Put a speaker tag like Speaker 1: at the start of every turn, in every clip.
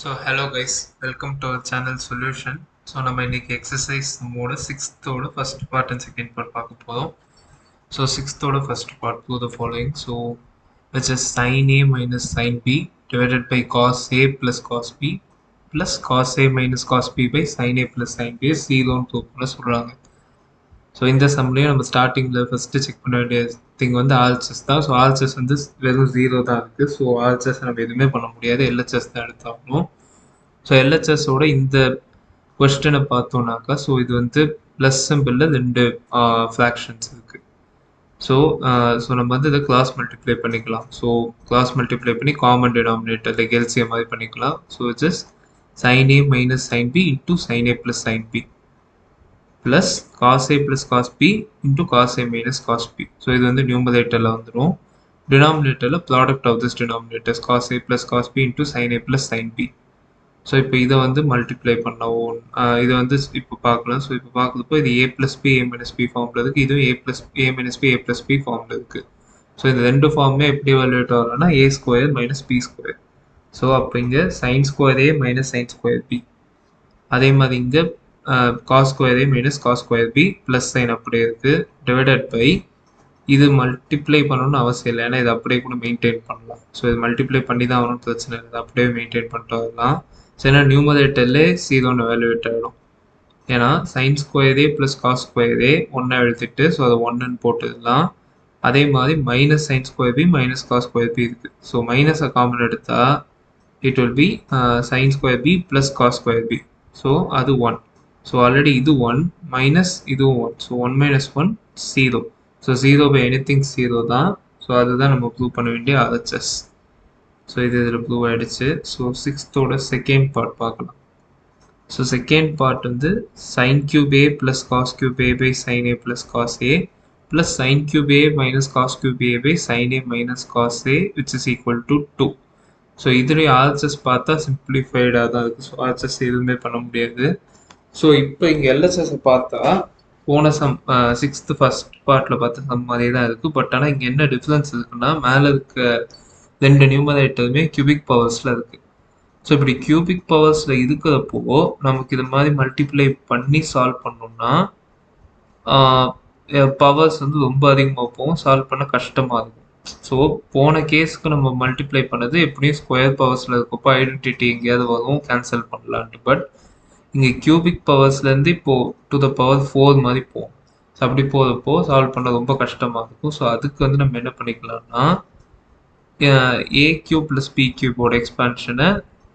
Speaker 1: So hello guys, welcome to our channel solution. So நம்ம இன்னைக்கு exercise மோட 6th ஓட first part and second part பார்க்க போறோம். So 6th ஓட first part do the following. So which is sin A minus sin B divided by cos A plus cos B plus cos A minus cos B by sin A plus sin B is 0 ன்னு prove சொல்றாங்க. So இந்த சம்லேயும் நம்ம ஸ்டார்டிங்கில் first check பண்ண வேண்டிய thing வந்து ஆல்சஸ் தான். So ஆல்சஸ் வந்து வெறும் 0 தான் இருக்குது. ஸோ ஆல்சஸ் நம்ம எதுவுமே பண்ண முடியாது, எல்ஹெச்எஸ் தான் எடுத்தாகணும். ஸோ எல்ஹெச்எஸோட இந்த கொஸ்டினை பார்த்தோம்னாக்கா, ஸோ இது வந்து ப்ளஸ் சிம்பிளில் 2 ஃப்ராக்ஷன்ஸ் இருக்குது. ஸோ நம்ம வந்து இதை கிளாஸ் மல்டிப்ளை பண்ணிக்கலாம். ஸோ கிளாஸ் மல்டிப்ளை பண்ணி காமன் டினாமினேட்டர் லைக் எல்சிஎம் மாதிரி பண்ணிக்கலாம். So it's sin A minus sin B into sin A plus sin B plus cos A plus cos B into cos A minus cos B. So இது வந்து நியூமரேட்டரில் வந்துடும். டினாமினேட்டரில் product of this denominators cos A plus cos B into sin A plus sin B. So இப்போ இதை வந்து multiply பண்ணவும் இதை வந்து இப்போ பார்க்கலாம். ஸோ இப்போ பார்க்குறப்போ இது A plus B A minus B ஃபார்மில் இருக்குது, இதுவும் A minus B A plus B ஃபார்மில் இருக்குது. ஸோ இந்த ரெண்டு ஃபார்மே எப்படி வேல்யூட் ஆகலாம்னா A square minus B square. So அப்போ இங்கே sine square A minus sine square B. அதே மாதிரி இங்கே cos square A minus cos square B plus sign அப்படியே இருக்குது டிவைடட் பை இது மல்டிப்ளை பண்ணணும்னு அவசியம் இல்லை, ஏன்னா இது அப்படியே கூட மெயின்டைன் பண்ணலாம். ஸோ இது மல்டிப்ளை பண்ணி தான் ஆகணும், பிரச்சனை இல்லை, அப்படியே மெயின்டைன் பண்ணிட்டு வரலாம். ஸோ ஏன்னா நியூமரேட்டர்லே சீரோன்னு வேல்யூவேட் ஆகிடும். ஏன்னா sine square A plus cos square A ஒன்றா எழுதிட்டு ஸோ அதை ஒன்றுன்னு போட்டுடலாம். அதே மாதிரி minus sine square B minus cos square B இருக்குது. ஸோ மைனஸை காமன் எடுத்தால் it will be sine square B plus cos square B. So அது 1. ஸோ ஆல்ரெடி இது 1 மைனஸ் இதுவும் 1. So 1 minus 1 0. So 0 by anything 0 தான். ஸோ அதுதான் நம்ம ப்ரூவ் பண்ண வேண்டிய RHS. ஸோ இது இதில் ப்ரூவ் ஆகிடுச்சு. ஸோ 6th செகண்ட் பார்ட் பார்க்கலாம். ஸோ செகண்ட் பார்ட் வந்து sine cube A plus cos cube A by sine A plus cos A plus sine cube A minus cos cube A by sine A minus cos A which is equal to 2. So இதுலேயே RHS பார்த்தா சிம்பிளிஃபைடாக தான் இருக்குது. So RHS எதுவுமே பண்ண முடியாது. So இப்போ இங்கே எல்ஹெச்எஸை பார்த்தா போன சம் 6th ஃபர்ஸ்ட் பார்ட்டில் பார்த்த சம் மாதிரியே தான் இருக்குது. பட் ஆனால் இங்கே என்ன டிஃப்ரென்ஸ் இருக்குன்னா மேலே இருக்க 2 நியூமரேட்டருமே கியூபிக் பவர்ஸில் இருக்குது. ஸோ இப்படி கியூபிக் பவர்ஸில் இருக்கிறப்போ நமக்கு இது மாதிரி மல்டிப்ளை பண்ணி சால்வ் பண்ணோம்னா பவர்ஸ் வந்து ரொம்ப அதிகமாக போகும், சால்வ் பண்ண கஷ்டமாக இருக்கும். ஸோ போன கேஸுக்கு நம்ம மல்டிப்ளை பண்ணது எப்படியும் ஸ்கொயர் பவர்ஸில் இருக்கப்போ ஐடென்டிட்டி எங்கேயாவது வரும், கேன்சல் பண்ணலான்ட்டு. பட் இங்கே கியூபிக் பவர்ஸ்லேருந்து இப்போது டு த பவர் 4 மாதிரி போகும். ஸோ அப்படி போகிறப்போ சால்வ் பண்ண ரொம்ப கஷ்டமாக இருக்கும். ஸோ அதுக்கு வந்து நம்ம என்ன பண்ணிக்கலாம்னா A கியூப் ப்ளஸ் பி கியூபோட எக்ஸ்பேன்ஷனை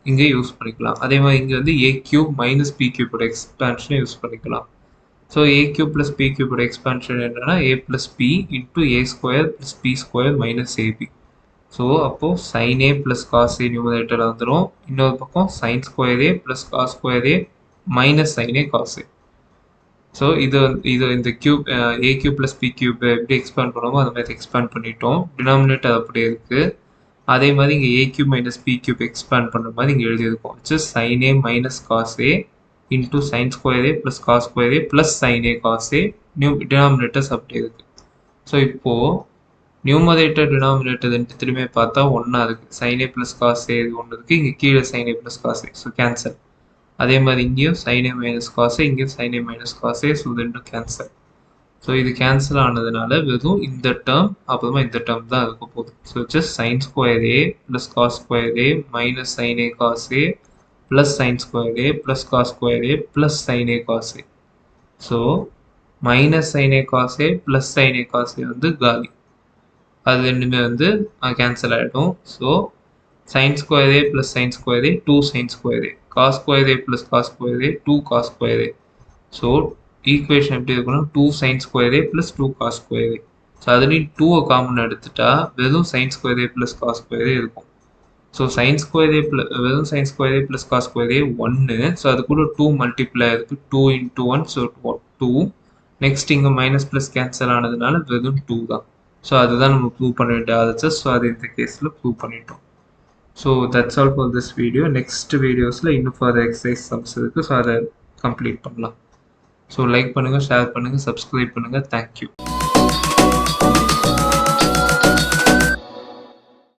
Speaker 1: இங்கே யூஸ் பண்ணிக்கலாம். அதே மாதிரி இங்கே வந்து A கியூப் மைனஸ் பி கியூபோட எக்ஸ்பேன்ஷனை யூஸ் பண்ணிக்கலாம். ஸோ A கியூப் ப்ளஸ் பி கியூபோட எக்ஸ்பேன்ஷன் என்னன்னா A plus B into A square plus B square minus AB. So அப்போது sine A plus cos A numerator வந்துடும். இன்னொரு பக்கம் sine square A plus cos square A minus sine A cos A. So இது இந்த cube A cube plus B cube எப்படி expand பண்ணுவோமோ அது மாதிரி எக்ஸ்பேண்ட் பண்ணிட்டோம். டினாமினேட்டர் அப்படியே இருக்குது. அதே மாதிரி இங்கே A cube minus B cube expand பண்ணுற மாதிரி இங்கே எழுதியிருக்கோம். Which sine A minus cos A into sine square A plus cos square A plus sine A cos A. Denominators அப்படியே இருக்குது. ஸோ இப்போது நியூமரேட்டர் டினாமினேட்டர் திரும்பி பார்த்தா ஒன்றா இருக்குது. Sine A plus cos A இது ஒன்று இருக்குது, இங்கே கீழே sine A plus cos A. So cancel. அதே மாதிரி இங்கேயும் sine A minus cos A, இங்கேயும் sine A minus cos A. So ரெண்டும் கேன்சல். ஸோ இது கேன்சல் ஆனதுனால வெறும் இந்த டேர்ம் அப்புறமா இந்த டேர்ம் தான் இருக்க போகுது. So just sine square A plus cos square A minus sine A cos A plus sine square A plus cos square A plus sine A cos A. So minus sine A cos A plus sine A cos A வந்து காலி, அது ரெண்டுமே வந்து cancel ஆகிடும். So sin square A plus sin square A 2 sin square A, cos square A plus cos square A 2 cos square A. So equation எப்படி இருக்குன்னா 2 sin square A plus 2 cos square A. So அதுலேயும் 2 common எடுத்துட்டா வெறும் sin square A plus cos square A இருக்கும். So sin square A வெறும் sin square A plus cos square A 1. So அது கூட 2 multiply இருக்குது, 2 into 1 ஸோ 2. நெக்ஸ்ட் இங்கே minus plus cancel ஆனதுனால வெறும் 2 தான். ஸோ அதுதான் நம்ம ப்ரூவ் பண்ண வேண்டிய RHS. ஸோ அது இந்த கேஸில் ப்ரூவ் பண்ணிட்டோம். So that's all for this video. Next videosல இன்னும் further exercise sums இருக்கு. ஸோ அதை கம்ப்ளீட் பண்ணலாம். ஸோ லைக் பண்ணுங்கள், ஷேர் பண்ணுங்கள், சப்ஸ்கிரைப் பண்ணுங்கள். தேங்க்யூ.